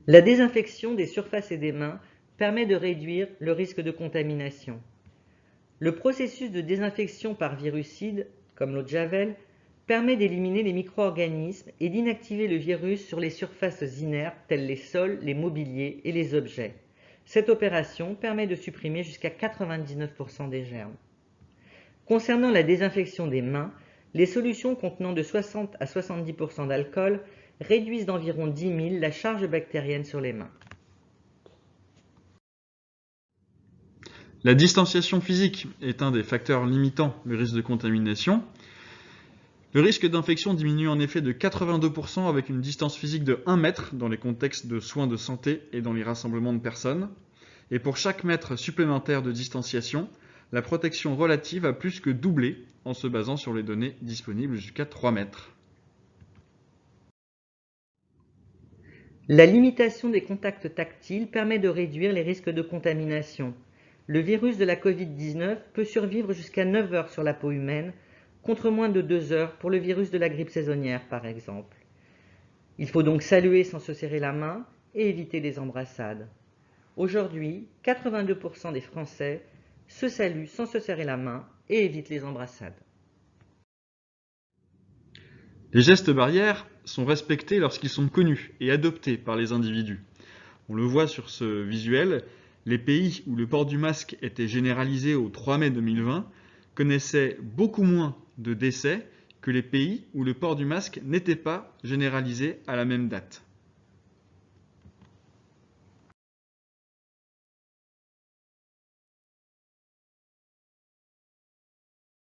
La désinfection des surfaces et des mains permet de réduire le risque de contamination. Le processus de désinfection par virucide, comme l'eau de Javel, permet d'éliminer les micro-organismes et d'inactiver le virus sur les surfaces inertes telles les sols, les mobiliers et les objets. Cette opération permet de supprimer jusqu'à 99% des germes. Concernant la désinfection des mains, les solutions contenant de 60 à 70% d'alcool réduisent d'environ 10 000 la charge bactérienne sur les mains. La distanciation physique est un des facteurs limitant le risque de contamination. Le risque d'infection diminue en effet de 82% avec une distance physique de 1 mètre dans les contextes de soins de santé et dans les rassemblements de personnes. Et pour chaque mètre supplémentaire de distanciation, la protection relative a plus que doublé en se basant sur les données disponibles jusqu'à 3 mètres. La limitation des contacts tactiles permet de réduire les risques de contamination. Le virus de la Covid-19 peut survivre jusqu'à 9 heures sur la peau humaine, contre moins de 2 heures pour le virus de la grippe saisonnière par exemple. Il faut donc saluer sans se serrer la main et éviter les embrassades. Aujourd'hui, 82% des Français se saluent sans se serrer la main et évitent les embrassades. Les gestes barrières sont respectés lorsqu'ils sont connus et adoptés par les individus. On le voit sur ce visuel, les pays où le port du masque était généralisé au 3 mai 2020 connaissaient beaucoup moins de décès que les pays où le port du masque n'était pas généralisé à la même date.